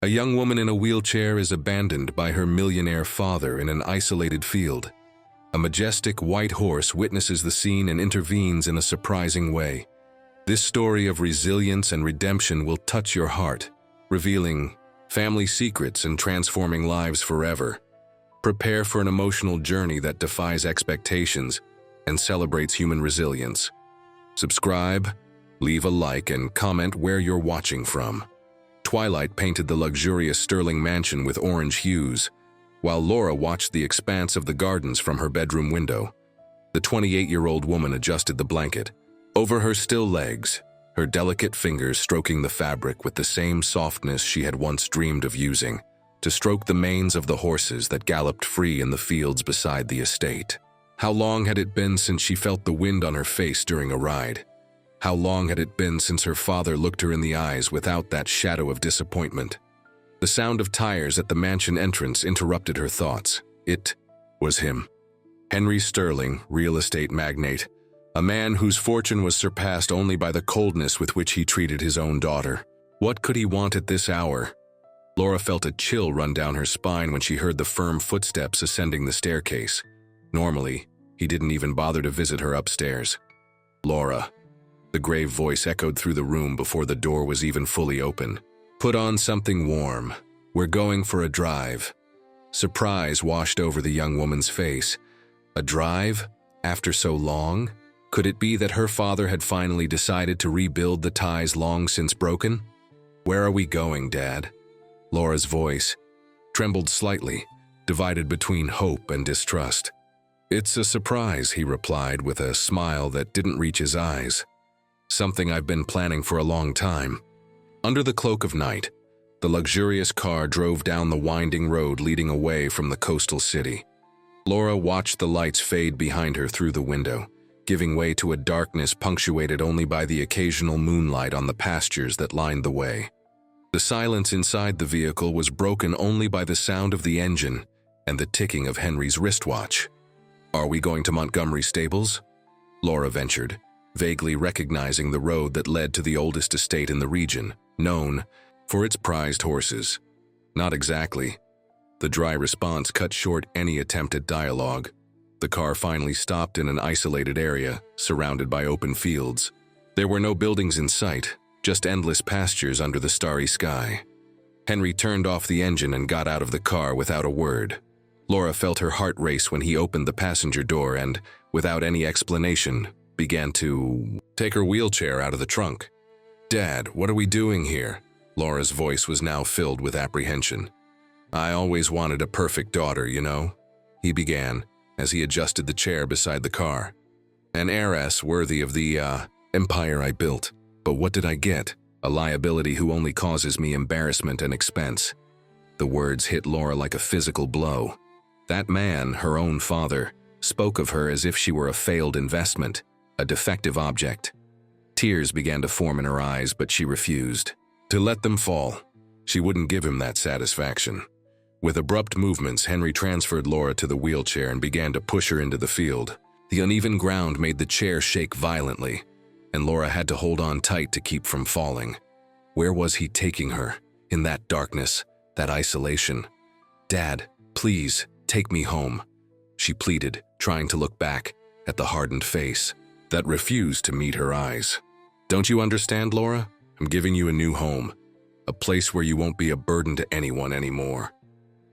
A young woman in a wheelchair is abandoned by her millionaire father in an isolated field. A majestic white horse witnesses the scene and intervenes in a surprising way. This story of resilience and redemption will touch your heart, revealing family secrets and transforming lives forever. Prepare for an emotional journey that defies expectations and celebrates human resilience. Subscribe, leave a like, and comment where you're watching from. Twilight painted the luxurious Sterling mansion with orange hues, while Laura watched the expanse of the gardens from her bedroom window. The 28-year-old woman adjusted the blanket over her still legs, her delicate fingers stroking the fabric with the same softness she had once dreamed of using, to stroke the manes of the horses that galloped free in the fields beside the estate. How long had it been since she felt the wind on her face during a ride? How long had it been since her father looked her in the eyes without that shadow of disappointment? The sound of tires at the mansion entrance interrupted her thoughts. It was him. Henry Sterling, real estate magnate, a man whose fortune was surpassed only by the coldness with which he treated his own daughter. What could he want at this hour? Laura felt a chill run down her spine when she heard the firm footsteps ascending the staircase. Normally, he didn't even bother to visit her upstairs. Laura. The grave voice echoed through the room before the door was even fully open. Put on something warm. We're going for a drive. Surprise washed over the young woman's face. A drive? After so long? Could it be that her father had finally decided to rebuild the ties long since broken? Where are we going, Dad? Laura's voice trembled slightly, divided between hope and distrust. It's a surprise, he replied with a smile that didn't reach his eyes. Something I've been planning for a long time. Under the cloak of night, the luxurious car drove down the winding road leading away from the coastal city. Laura watched the lights fade behind her through the window, giving way to a darkness punctuated only by the occasional moonlight on the pastures that lined the way. The silence inside the vehicle was broken only by the sound of the engine and the ticking of Henry's wristwatch. Are we going to Montgomery Stables? Laura ventured, vaguely recognizing the road that led to the oldest estate in the region, known for its prized horses. Not exactly. The dry response cut short any attempt at dialogue. The car finally stopped in an isolated area, surrounded by open fields. There were no buildings in sight, just endless pastures under the starry sky. Henry turned off the engine and got out of the car without a word. Laura felt her heart race when he opened the passenger door and, without any explanation, began to take her wheelchair out of the trunk. Dad, what are we doing here? Laura's voice was now filled with apprehension. I always wanted a perfect daughter, you know, he began, as he adjusted the chair beside the car. An heiress worthy of the, empire I built. But what did I get? A liability who only causes me embarrassment and expense. The words hit Laura like a physical blow. That man, her own father, spoke of her as if she were a failed investment, a defective object. Tears began to form in her eyes, but she refused to let them fall. She wouldn't give him that satisfaction. With abrupt movements, Henry transferred Laura to the wheelchair and began to push her into the field. The uneven ground made the chair shake violently, and Laura had to hold on tight to keep from falling. Where was he taking her? In that darkness, that isolation? Dad, please, take me home, she pleaded, trying to look back at the hardened face that refused to meet her eyes. Don't you understand, Laura? I'm giving you a new home, a place where you won't be a burden to anyone anymore.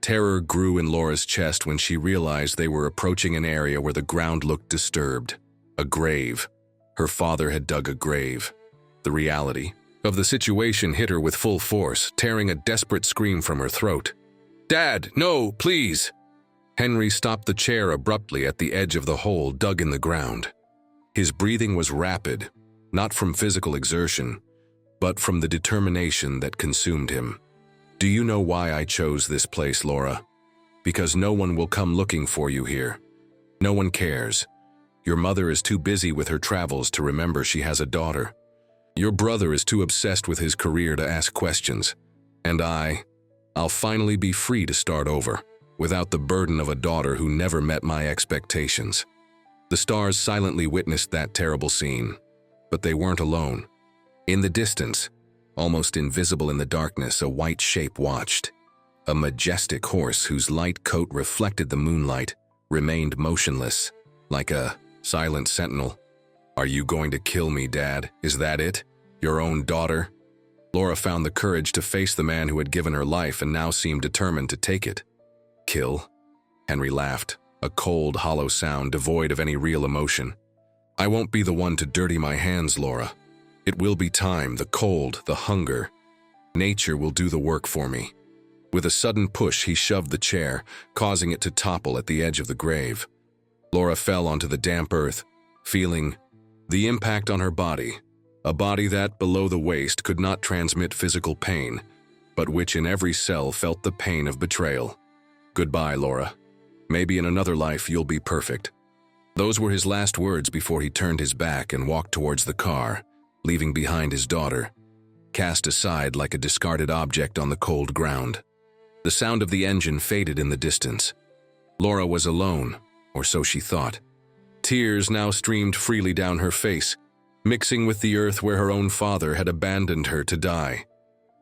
Terror grew in Laura's chest when she realized they were approaching an area where the ground looked disturbed. A grave. Her father had dug a grave. The reality of the situation hit her with full force, tearing a desperate scream from her throat. Dad, no, please! Henry stopped the chair abruptly at the edge of the hole dug in the ground. His breathing was rapid, not from physical exertion, but from the determination that consumed him. Do you know why I chose this place, Laura? Because no one will come looking for you here. No one cares. Your mother is too busy with her travels to remember she has a daughter. Your brother is too obsessed with his career to ask questions. And I'll finally be free to start over, without the burden of a daughter who never met my expectations. The stars silently witnessed that terrible scene, but they weren't alone. In the distance, Almost invisible in the darkness, a white shape watched. A majestic horse whose light coat reflected the moonlight remained motionless, like a silent sentinel. "Are you going to kill me, Dad? Is that it? Your own daughter?" Laura found the courage to face the man who had given her life and now seemed determined to take it. "Kill?" Henry laughed, a cold, hollow sound devoid of any real emotion. "I won't be the one to dirty my hands, Laura. It will be time, the cold, the hunger. Nature will do the work for me." With a sudden push, he shoved the chair, causing it to topple at the edge of the grave. Laura fell onto the damp earth, feeling the impact on her body, a body that, below the waist, could not transmit physical pain, but which in every cell felt the pain of betrayal. "Goodbye, Laura. Maybe in another life you'll be perfect." Those were his last words before he turned his back and walked towards the car, leaving behind his daughter, cast aside like a discarded object on the cold ground. The sound of the engine faded in the distance. Laura was alone, or so she thought. Tears now streamed freely down her face, mixing with the earth where her own father had abandoned her to die.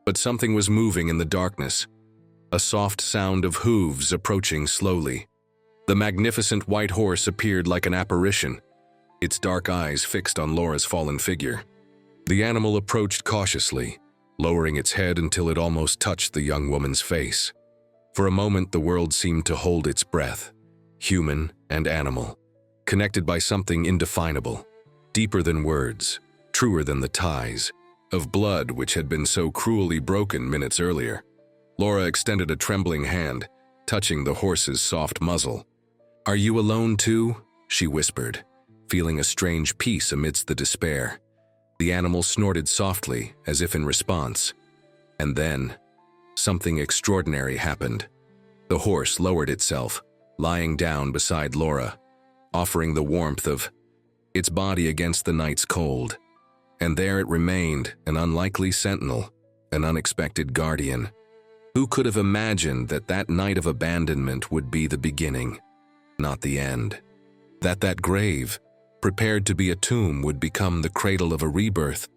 But something was moving in the darkness, a soft sound of hooves approaching slowly. The magnificent white horse appeared like an apparition, its dark eyes fixed on Laura's fallen figure. The animal approached cautiously, lowering its head until it almost touched the young woman's face. For a moment, the world seemed to hold its breath, human and animal, connected by something indefinable, deeper than words, truer than the ties of blood which had been so cruelly broken minutes earlier. Laura extended a trembling hand, touching the horse's soft muzzle. "Are you alone too?" she whispered, feeling a strange peace amidst the despair. The animal snorted softly, as if in response. And then, something extraordinary happened. The horse lowered itself, lying down beside Laura, offering the warmth of its body against the night's cold. And there it remained, an unlikely sentinel, an unexpected guardian. Who could have imagined that that night of abandonment would be the beginning, not the end? That grave, prepared to be a tomb, would become the cradle of a rebirth.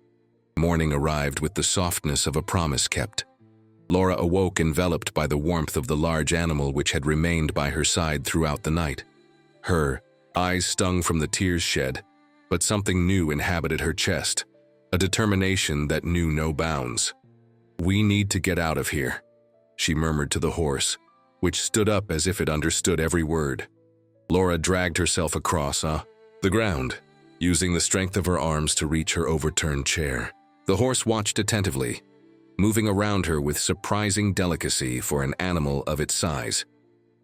Morning arrived with the softness of a promise kept. Laura awoke enveloped by the warmth of the large animal which had remained by her side throughout the night. Her eyes stung from the tears shed, but something new inhabited her chest, a determination that knew no bounds. "We need to get out of here," she murmured to the horse, which stood up as if it understood every word. Laura dragged herself across the ground, using the strength of her arms to reach her overturned chair. The horse watched attentively, moving around her with surprising delicacy for an animal of its size.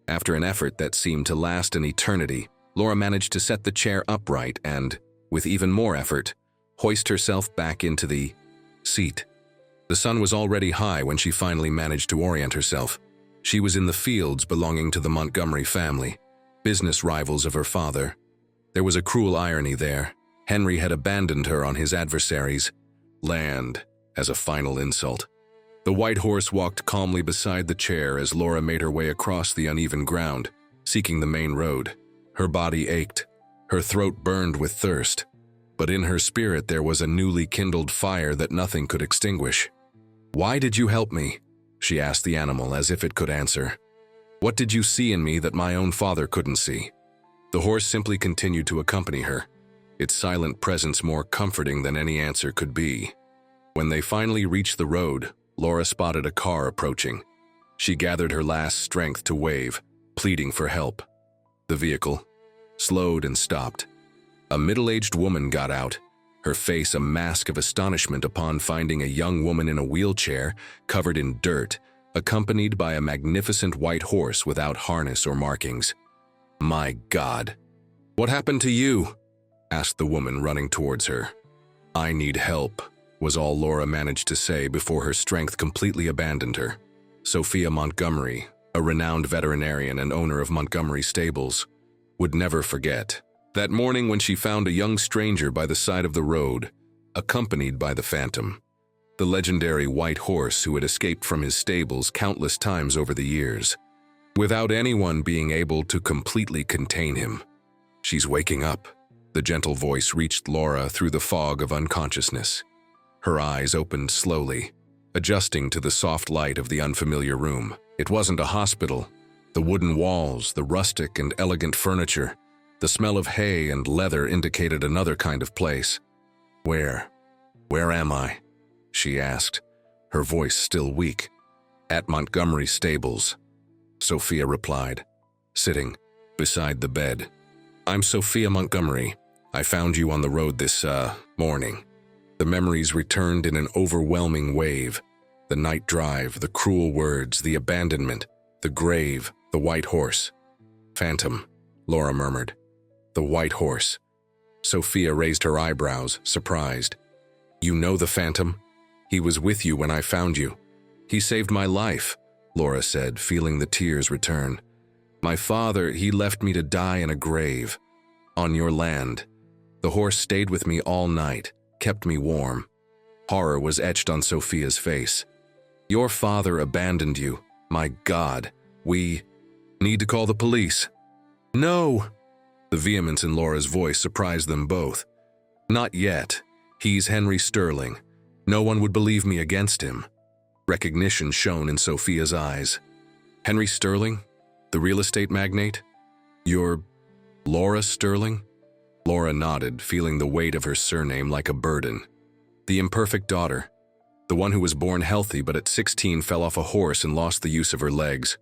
After an effort that seemed to last an eternity, Laura managed to set the chair upright and, with even more effort, hoist herself back into the seat. The sun was already high when she finally managed to orient herself. She was in the fields belonging to the Montgomery family, business rivals of her father. There was a cruel irony there. Henry had abandoned her on his adversary's land as a final insult. The white horse walked calmly beside the chair as Laura made her way across the uneven ground, seeking the main road. Her body ached, her throat burned with thirst, but in her spirit there was a newly kindled fire that nothing could extinguish. "Why did you help me?" she asked the animal as if it could answer. "What did you see in me that my own father couldn't see?" The horse simply continued to accompany her, its silent presence more comforting than any answer could be. When they finally reached the road, Laura spotted a car approaching. She gathered her last strength to wave, pleading for help. The vehicle slowed and stopped. A middle-aged woman got out, her face a mask of astonishment upon finding a young woman in a wheelchair covered in dirt, accompanied by a magnificent white horse without harness or markings. "My God, what happened to you?" asked the woman, running towards her. "I need help," was all Laura managed to say before her strength completely abandoned her. Sophia Montgomery, a renowned veterinarian and owner of Montgomery Stables, would never forget that morning when she found a young stranger by the side of the road, accompanied by the Phantom, the legendary white horse who had escaped from his stables countless times over the years, without anyone being able to completely contain him. "She's waking up," the gentle voice reached Laura through the fog of unconsciousness. Her eyes opened slowly, adjusting to the soft light of the unfamiliar room. It wasn't a hospital. The wooden walls, the rustic and elegant furniture, the smell of hay and leather indicated another kind of place. Where am I?" she asked, her voice still weak. "At Montgomery Stables," Sophia replied, sitting beside the bed. "I'm Sophia Montgomery. I found you on the road this, morning." The memories returned in an overwhelming wave. The night drive, the cruel words, the abandonment, the grave, the white horse. "Phantom," Laura murmured. "The white horse." Sophia raised her eyebrows, surprised. "You know the Phantom? He was with you when I found you." "He saved my life," Laura said, feeling the tears return. "My father, he left me to die in a grave. On your land. The horse stayed with me all night, kept me warm." Horror was etched on Sophia's face. "Your father abandoned you. My God, we need to call the police." "No!" The vehemence in Laura's voice surprised them both. "Not yet. He's Henry Sterling. No one would believe me against him." Recognition shone in Sophia's eyes. "Henry Sterling? The real estate magnate? You're Laura Sterling?" Laura nodded, feeling the weight of her surname like a burden. "The imperfect daughter. The one who was born healthy but at 16 fell off a horse and lost the use of her legs.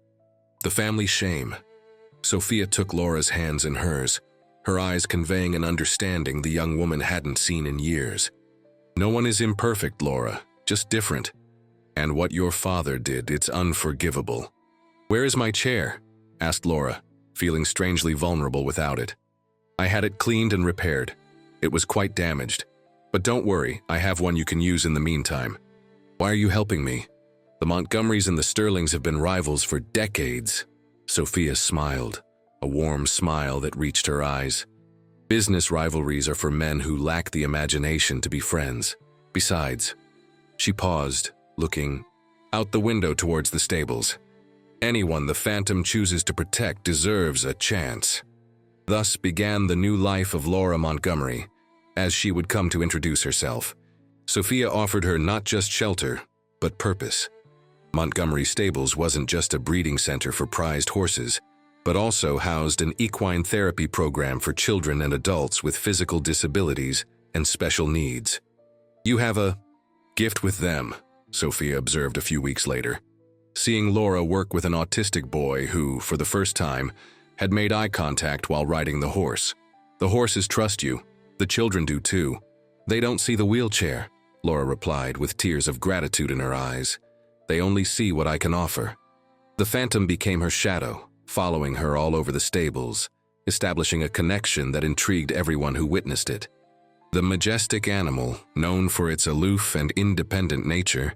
The family shame." Sophia took Laura's hands in hers, her eyes conveying an understanding the young woman hadn't seen in years. "No one is imperfect, Laura, just different. And what your father did, it's unforgivable." "Where is my chair?" asked Laura, feeling strangely vulnerable without it. "I had it cleaned and repaired. It was quite damaged. But don't worry, I have one you can use in the meantime." "Why are you helping me?" "The Montgomerys and the Sterlings have been rivals for decades." Sophia smiled, a warm smile that reached her eyes. "Business rivalries are for men who lack the imagination to be friends. Besides," she paused, looking out the window towards the stables, "anyone the Phantom chooses to protect deserves a chance." Thus began the new life of Laura Montgomery, as she would come to introduce herself. Sophia offered her not just shelter, but purpose. Montgomery Stables wasn't just a breeding center for prized horses, but also housed an equine therapy program for children and adults with physical disabilities and special needs. "You have a gift with them," Sophia observed a few weeks later, seeing Laura work with an autistic boy who, for the first time, had made eye contact while riding the horse. "The horses trust you. The children do too. They don't see the wheelchair," Laura replied with tears of gratitude in her eyes. "They only see what I can offer." The Phantom became her shadow, following her all over the stables, establishing a connection that intrigued everyone who witnessed it. The majestic animal, known for its aloof and independent nature,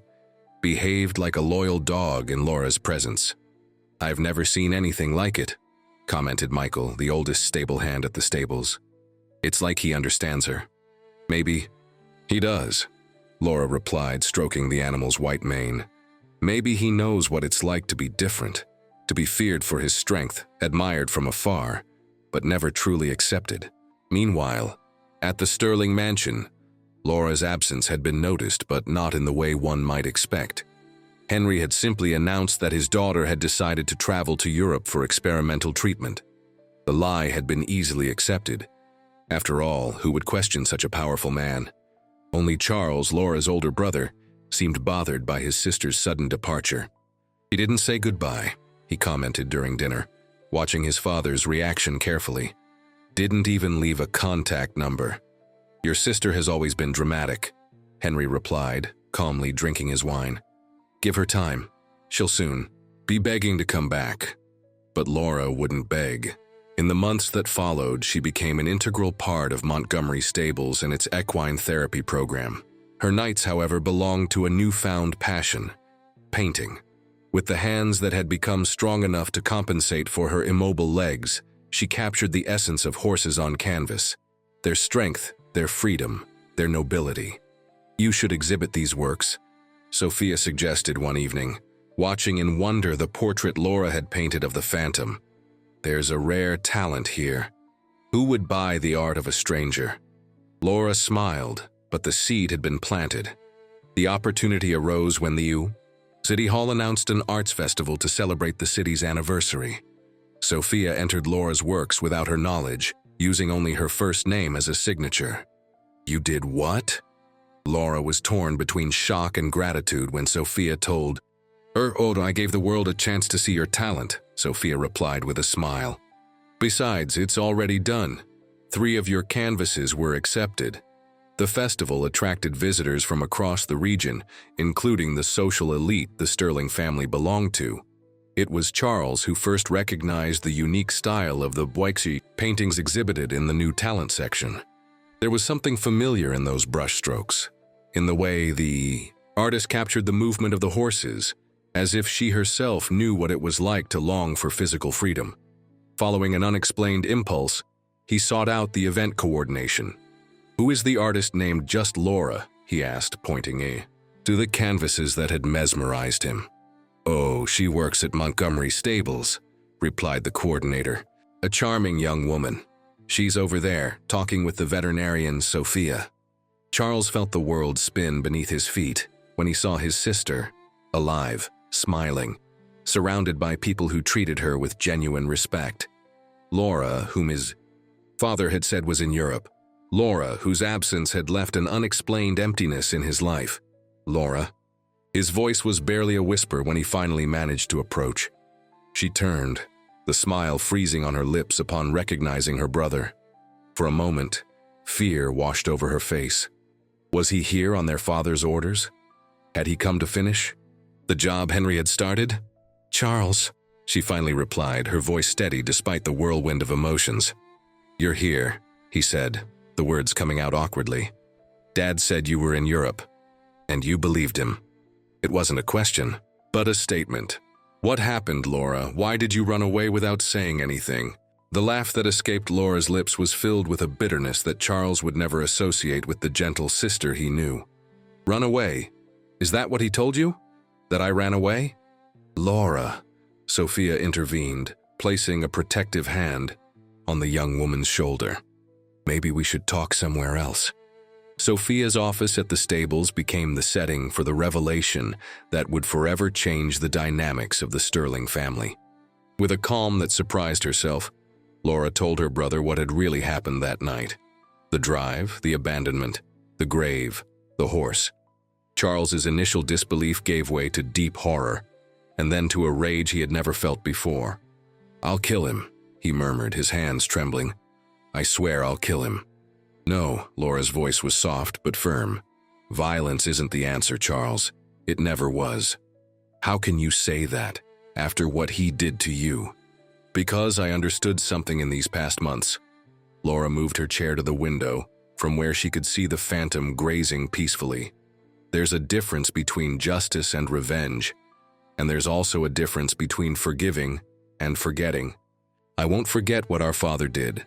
behaved like a loyal dog in Laura's presence. "I've never seen anything like it," commented Michael, the oldest stable hand at the stables. "It's like he understands her." "Maybe he does," Laura replied, stroking the animal's white mane. "Maybe he knows what it's like to be different, to be feared for his strength, admired from afar, but never truly accepted." Meanwhile, at the Sterling mansion, Laura's absence had been noticed, but not in the way one might expect. Henry had simply announced that his daughter had decided to travel to Europe for experimental treatment. The lie had been easily accepted. After all, who would question such a powerful man? Only Charles, Laura's older brother, seemed bothered by his sister's sudden departure. "He didn't say goodbye," he commented during dinner, watching his father's reaction carefully. "Didn't even leave a contact number." "Your sister has always been dramatic," Henry replied, calmly drinking his wine. "Give her time. She'll soon be begging to come back." But Laura wouldn't beg. In the months that followed, she became an integral part of Montgomery Stables and its equine therapy program. Her nights, however, belonged to a newfound passion: painting. With the hands that had become strong enough to compensate for her immobile legs, she captured the essence of horses on canvas: their strength, their freedom, their nobility. "You should exhibit these works," Sophia suggested one evening, watching in wonder the portrait Laura had painted of the Phantom. "There's a rare talent here. Who would buy the art of a stranger?" Laura smiled, but the seed had been planted. The opportunity arose when the City Hall announced an arts festival to celebrate the city's anniversary. Sophia entered Laura's works without her knowledge, using only her first name as a signature. You did what? Laura was torn between shock and gratitude when Sophia told, I gave the world a chance to see your talent, Sophia replied with a smile. Besides, it's already done. 3 of your canvases were accepted. The festival attracted visitors from across the region, including the social elite the Sterling family belonged to. It was Charles who first recognized the unique style of the Boixy paintings exhibited in the new talent section. There was something familiar in those brushstrokes, in the way the artist captured the movement of the horses, as if she herself knew what it was like to long for physical freedom. Following an unexplained impulse, he sought out the event coordination. Who is the artist named Just Laura? He asked, pointing to the canvases that had mesmerized him. Oh, she works at Montgomery Stables, replied the coordinator. A charming young woman. She's over there, talking with the veterinarian Sophia. Charles felt the world spin beneath his feet when he saw his sister, alive, smiling, surrounded by people who treated her with genuine respect. Laura, whom his father had said was in Europe. Laura, whose absence had left an unexplained emptiness in his life. Laura. His voice was barely a whisper when he finally managed to approach. She turned, the smile freezing on her lips upon recognizing her brother. For a moment, fear washed over her face. Was he here on their father's orders? Had he come to finish the job Henry had started? Charles, she finally replied, her voice steady despite the whirlwind of emotions. You're here, he said, the words coming out awkwardly. Dad said you were in Europe, and you believed him. It wasn't a question, but a statement. What happened, Laura? Why did you run away without saying anything? The laugh that escaped Laura's lips was filled with a bitterness that Charles would never associate with the gentle sister he knew. Run away? Is that what he told you? That I ran away? Laura, Sophia intervened, placing a protective hand on the young woman's shoulder. Maybe we should talk somewhere else. Sophia's office at the stables became the setting for the revelation that would forever change the dynamics of the Sterling family. With a calm that surprised herself, Laura told her brother what had really happened that night. The drive, the abandonment, the grave, the horse. Charles's initial disbelief gave way to deep horror, and then to a rage he had never felt before. I'll kill him, he murmured, his hands trembling. I swear I'll kill him. No, Laura's voice was soft but firm. Violence isn't the answer, Charles. It never was. How can you say that, after what he did to you? Because I understood something in these past months. Laura moved her chair to the window, from where she could see the phantom grazing peacefully. There's a difference between justice and revenge, and there's also a difference between forgiving and forgetting. I won't forget what our father did,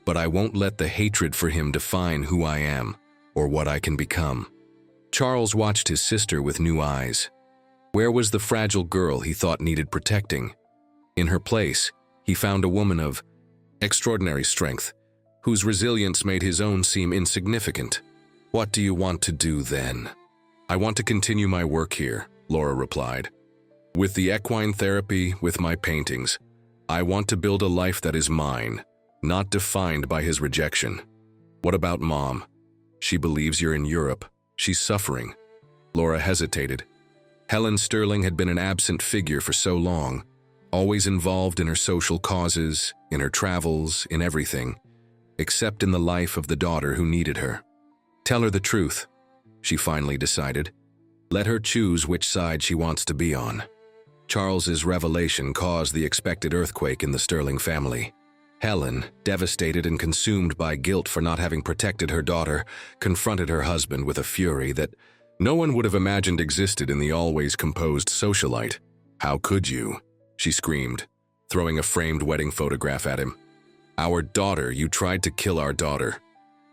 but I won't let the hatred for him define who I am or what I can become. Charles watched his sister with new eyes. Where was the fragile girl he thought needed protecting? In her place, he found a woman of extraordinary strength, whose resilience made his own seem insignificant. What do you want to do then? I want to continue my work here, Laura replied. With the equine therapy, with my paintings, I want to build a life that is mine, not defined by his rejection. What about Mom? She believes you're in Europe. She's suffering. Laura hesitated. Helen Sterling had been an absent figure for so long, always involved in her social causes, in her travels, in everything, except in the life of the daughter who needed her. Tell her the truth, she finally decided. Let her choose which side she wants to be on. Charles's revelation caused the expected earthquake in the Sterling family. Helen, devastated and consumed by guilt for not having protected her daughter, confronted her husband with a fury that no one would have imagined existed in the always composed socialite. How could you? She screamed, throwing a framed wedding photograph at him. Our daughter, you tried to kill our daughter.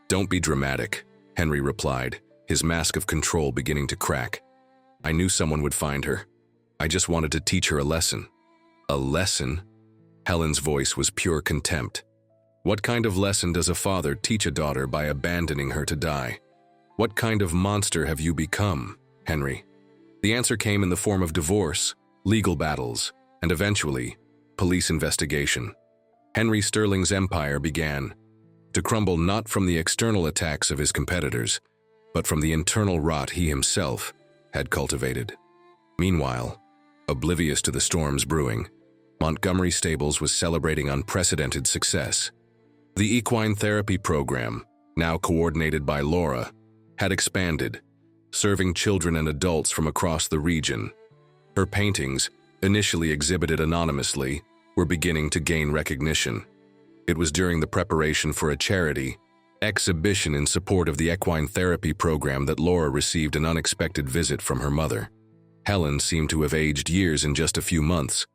Don't be dramatic, Henry replied, his mask of control beginning to crack. I knew someone would find her. I just wanted to teach her a lesson. A lesson? Helen's voice was pure contempt. What kind of lesson does a father teach a daughter by abandoning her to die? What kind of monster have you become? Henry. The answer came in the form of divorce, legal battles, and eventually, police investigation. Henry Sterling's empire began to crumble not from the external attacks of his competitors, but from the internal rot he himself had cultivated. Meanwhile, oblivious to the storms brewing, Montgomery Stables was celebrating unprecedented success. The equine therapy program, now coordinated by Laura, had expanded, serving children and adults from across the region. Her paintings, initially exhibited anonymously, were beginning to gain recognition. It was during the preparation for a charity exhibition in support of the equine therapy program that Laura received an unexpected visit from her mother. Helen seemed to have aged years in just a few months.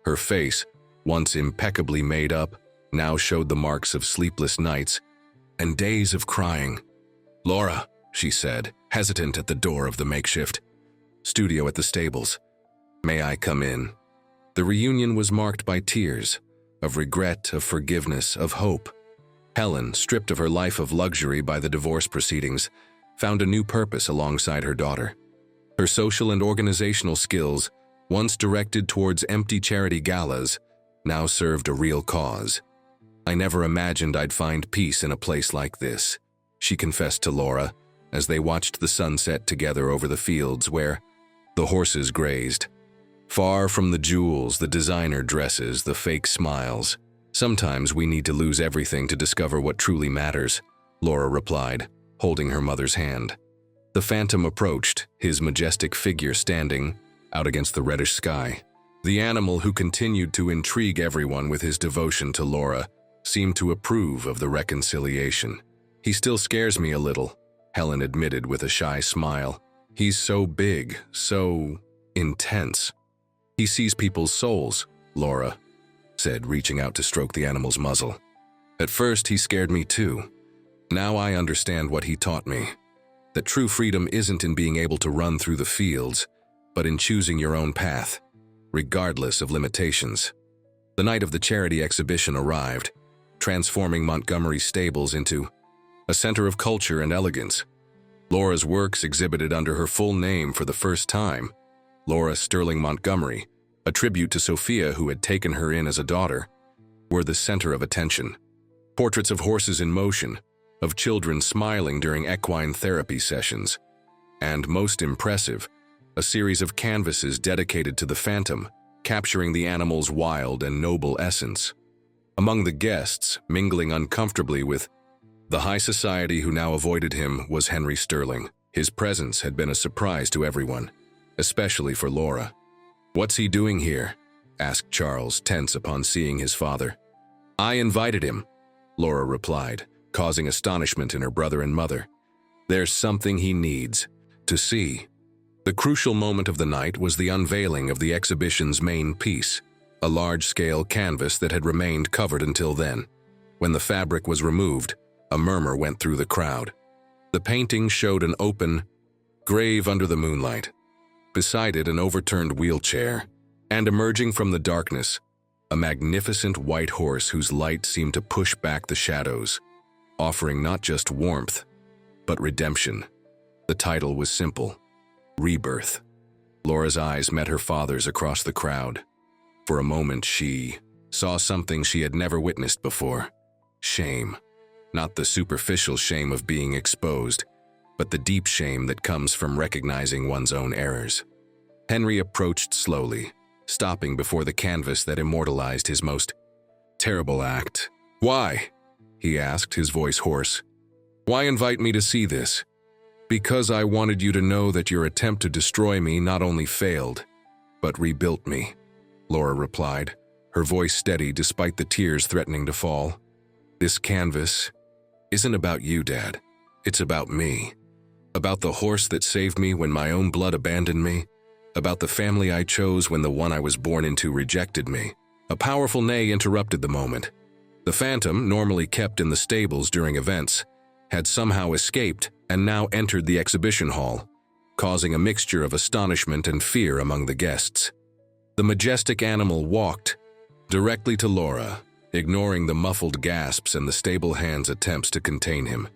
Her face, once impeccably made up, now showed the marks of sleepless nights and days of crying. "Laura," she said, hesitant at the door of the makeshift studio at the stables. "May I come in?" The reunion was marked by tears, of regret, of forgiveness, of hope. Helen, stripped of her life of luxury by the divorce proceedings, found a new purpose alongside her daughter. Her social and organizational skills, once directed towards empty charity galas, now served a real cause. "I never imagined I'd find peace in a place like this," she confessed to Laura, as they watched the sunset together over the fields where the horses grazed. Far from the jewels, the designer dresses, the fake smiles. "Sometimes we need to lose everything to discover what truly matters," Laura replied, holding her mother's hand. The phantom approached, his majestic figure standing out against the reddish sky. The animal, who continued to intrigue everyone with his devotion to Laura, seemed to approve of the reconciliation. "He still scares me a little," Helen admitted with a shy smile. "He's so big, so intense." "He sees people's souls," Laura said, reaching out to stroke the animal's muzzle. "At first, he scared me too. Now I understand what he taught me. That true freedom isn't in being able to run through the fields, but in choosing your own path, regardless of limitations." The night of the charity exhibition arrived, transforming Montgomery Stables into a center of culture and elegance. Laura's works, exhibited under her full name for the first time, Laura Sterling Montgomery, a tribute to Sophia who had taken her in as a daughter, were the center of attention. Portraits of horses in motion, of children smiling during equine therapy sessions, and, most impressive, a series of canvases dedicated to the phantom, capturing the animal's wild and noble essence. Among the guests, mingling uncomfortably with the high society who now avoided him, was Henry Sterling. His presence had been a surprise to everyone, especially for Laura. "What's he doing here?" asked Charles, tense upon seeing his father. "I invited him," Laura replied, causing astonishment in her brother and mother. "There's something he needs to see." The crucial moment of the night was the unveiling of the exhibition's main piece, a large-scale canvas that had remained covered until then. When the fabric was removed, a murmur went through the crowd. The painting showed an open grave under the moonlight. Beside it, an overturned wheelchair, and emerging from the darkness, a magnificent white horse whose light seemed to push back the shadows, offering not just warmth, but redemption. The title was simple: Rebirth. Laura's eyes met her father's across the crowd. For a moment, she saw something she had never witnessed before: shame. Not the superficial shame of being exposed, but the deep shame that comes from recognizing one's own errors. Henry approached slowly, stopping before the canvas that immortalized his most terrible act. "Why?" he asked, his voice hoarse. "Why invite me to see this?" "Because I wanted you to know that your attempt to destroy me not only failed, but rebuilt me," Laura replied, her voice steady despite the tears threatening to fall. "This canvas isn't about you, Dad. It's about me. About the horse that saved me when my own blood abandoned me. About the family I chose when the one I was born into rejected me." A powerful neigh interrupted the moment. The phantom, normally kept in the stables during events, had somehow escaped and now entered the exhibition hall, causing a mixture of astonishment and fear among the guests. The majestic animal walked directly to Laura, ignoring the muffled gasps and the stable hand's attempts to contain him.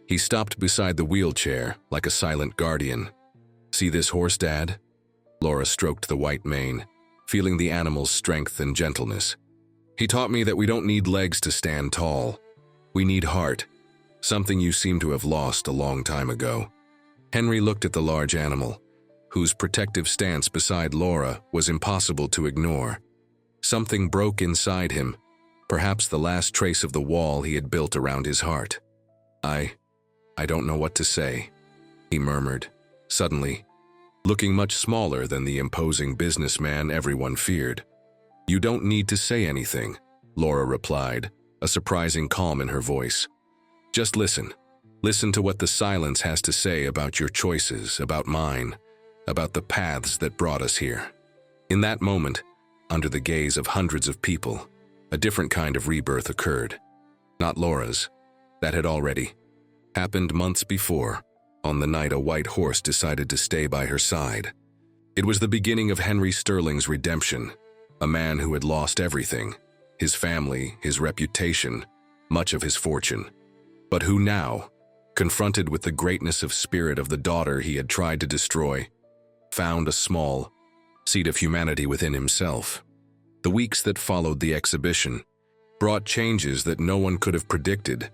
He stopped beside the wheelchair like a silent guardian. "See this horse, Dad?" Laura stroked the white mane, feeling the animal's strength and gentleness. "He taught me that we don't need legs to stand tall. We need heart, something you seem to have lost a long time ago." Henry looked at the large animal, whose protective stance beside Laura was impossible to ignore. Something broke inside him, perhaps the last trace of the wall he had built around his heart. I don't know what to say," he murmured, suddenly, looking much smaller than the imposing businessman everyone feared. "You don't need to say anything," Laura replied, a surprising calm in her voice. "Just listen. Listen to what the silence has to say about your choices, about mine, about the paths that brought us here." In that moment, under the gaze of hundreds of people, a different kind of rebirth occurred. Not Laura's. That had already happened months before, on the night a white horse decided to stay by her side. It was the beginning of Henry Sterling's redemption, a man who had lost everything, his family, his reputation, much of his fortune, but who now, confronted with the greatness of spirit of the daughter he had tried to destroy, found a small seed of humanity within himself. The weeks that followed the exhibition brought changes that no one could have predicted.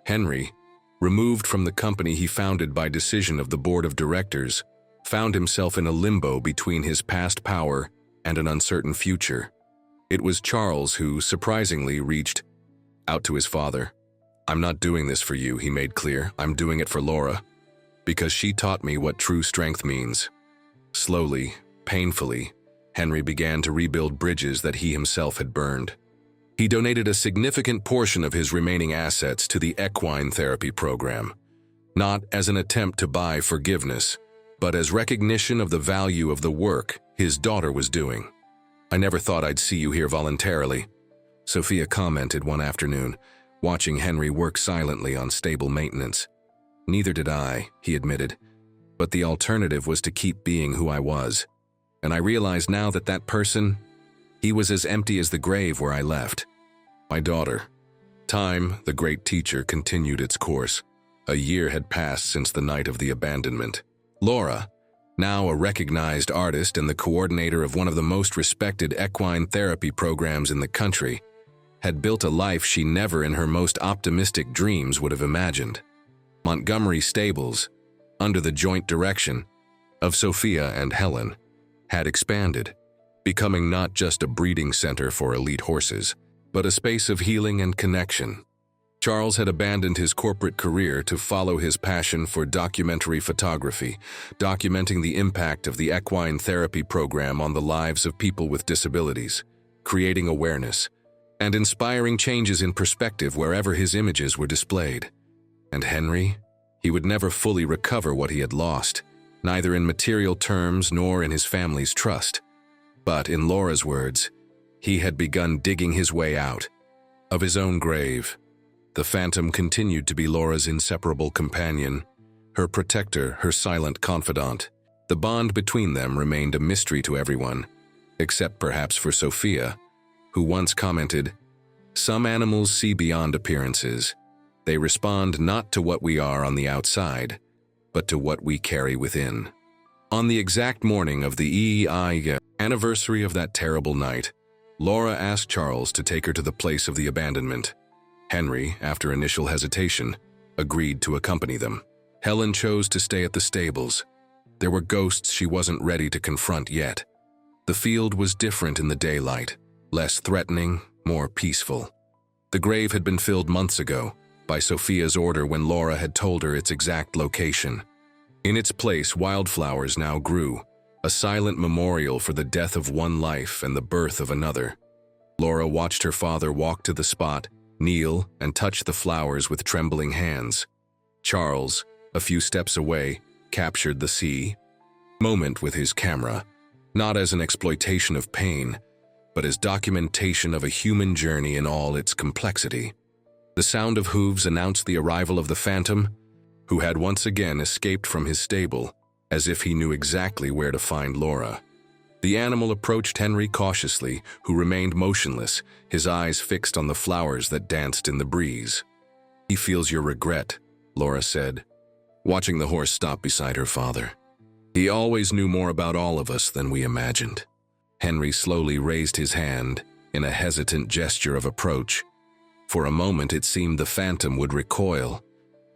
Henry, removed from the company he founded by decision of the board of directors, found himself in a limbo between his past power and an uncertain future. It was Charles who, surprisingly, reached out to his father. "I'm not doing this for you," he made clear. "I'm doing it for Laura, because she taught me what true strength means." Slowly, painfully, Henry began to rebuild bridges that he himself had burned. He donated a significant portion of his remaining assets to the equine therapy program, not as an attempt to buy forgiveness, but as recognition of the value of the work his daughter was doing. "I never thought I'd see you here voluntarily," Sophia commented one afternoon, watching Henry work silently on stable maintenance. "Neither did I," he admitted, "but the alternative was to keep being who I was. And I realize now that that person, he was as empty as the grave where I left. My daughter." Time, the great teacher, continued its course. A year had passed since the night of the abandonment. Laura, now a recognized artist and the coordinator of one of the most respected equine therapy programs in the country, had built a life she never in her most optimistic dreams would have imagined. Montgomery Stables, under the joint direction of Sophia and Helen, had expanded, becoming not just a breeding center for elite horses, but a space of healing and connection. Charles had abandoned his corporate career to follow his passion for documentary photography, documenting the impact of the equine therapy program on the lives of people with disabilities, creating awareness, and inspiring changes in perspective wherever his images were displayed. And Henry? He would never fully recover what he had lost, neither in material terms nor in his family's trust. But, in Laura's words, he had begun digging his way out of his own grave. The phantom continued to be Laura's inseparable companion, her protector, her silent confidant. The bond between them remained a mystery to everyone, except perhaps for Sophia, who once commented, "Some animals see beyond appearances. They respond not to what we are on the outside, but to what we carry within." On the exact morning of the EEI anniversary of that terrible night, Laura asked Charles to take her to the place of the abandonment. Henry, after initial hesitation, agreed to accompany them. Helen chose to stay at the stables. There were ghosts she wasn't ready to confront yet. The field was different in the daylight, less threatening, more peaceful. The grave had been filled months ago, by Sophia's order when Laura had told her its exact location. In its place, wildflowers now grew, a silent memorial for the death of one life and the birth of another. Laura watched her father walk to the spot, kneel, and touch the flowers with trembling hands. Charles, a few steps away, captured the moment with his camera, not as an exploitation of pain, but as documentation of a human journey in all its complexity. The sound of hooves announced the arrival of the phantom, who had once again escaped from his stable, as if he knew exactly where to find Laura. The animal approached Henry cautiously, who remained motionless, his eyes fixed on the flowers that danced in the breeze. "He feels your regret," Laura said, watching the horse stop beside her father. He always knew more about all of us than we imagined. Henry slowly raised his hand in a hesitant gesture of approach. For a moment it seemed the phantom would recoil,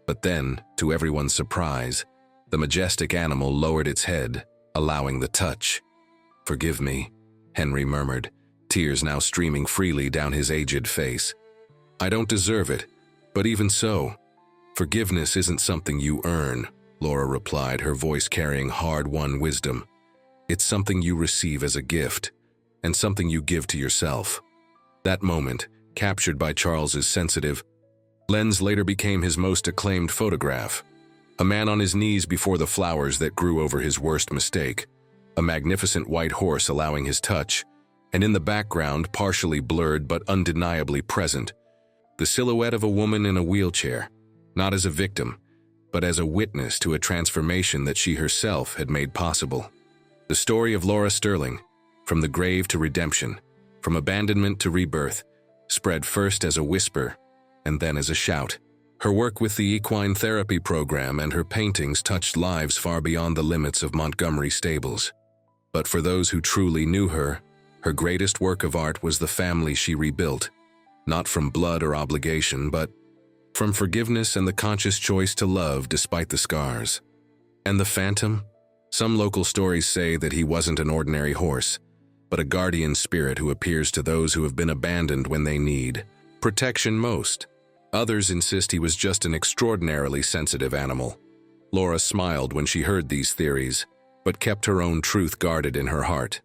but then, to everyone's surprise, the majestic animal lowered its head, allowing the touch. "Forgive me," Henry murmured, tears now streaming freely down his aged face. "I don't deserve it, but even so, forgiveness isn't something you earn," Laura replied, her voice carrying hard-won wisdom. "It's something you receive as a gift, and something you give to yourself." That moment, captured by Charles's sensitive lens, later became his most acclaimed photograph. A man on his knees before the flowers that grew over his worst mistake, a magnificent white horse allowing his touch, and in the background, partially blurred but undeniably present, the silhouette of a woman in a wheelchair, not as a victim, but as a witness to a transformation that she herself had made possible. The story of Laura Sterling, from the grave to redemption, from abandonment to rebirth, spread first as a whisper and then as a shout. Her work with the equine therapy program and her paintings touched lives far beyond the limits of Montgomery stables. But for those who truly knew her, her greatest work of art was the family she rebuilt, not from blood or obligation, but from forgiveness and the conscious choice to love despite the scars. And the phantom? Some local stories say that he wasn't an ordinary horse, but a guardian spirit who appears to those who have been abandoned when they need protection most. Others insist he was just an extraordinarily sensitive animal. Laura smiled when she heard these theories, but kept her own truth guarded in her heart.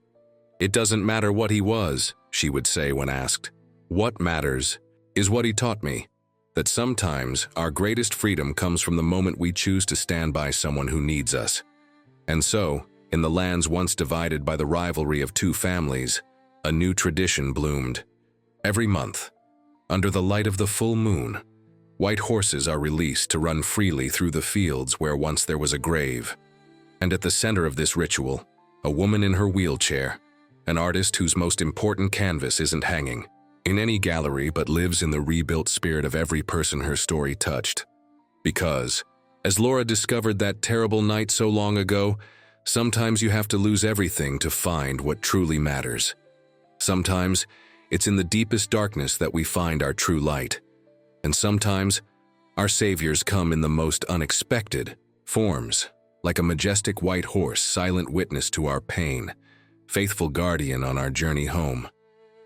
"It doesn't matter what he was," she would say when asked. "What matters is what he taught me, that sometimes our greatest freedom comes from the moment we choose to stand by someone who needs us." And so, in the lands once divided by the rivalry of two families, a new tradition bloomed. Every month, under the light of the full moon, white horses are released to run freely through the fields where once there was a grave. And at the center of this ritual, a woman in her wheelchair, an artist whose most important canvas isn't hanging in any gallery but lives in the rebuilt spirit of every person her story touched. Because, as Laura discovered that terrible night so long ago, sometimes you have to lose everything to find what truly matters. Sometimes, it's in the deepest darkness that we find our true light. And sometimes, our saviors come in the most unexpected forms, like a majestic white horse, silent witness to our pain, faithful guardian on our journey home.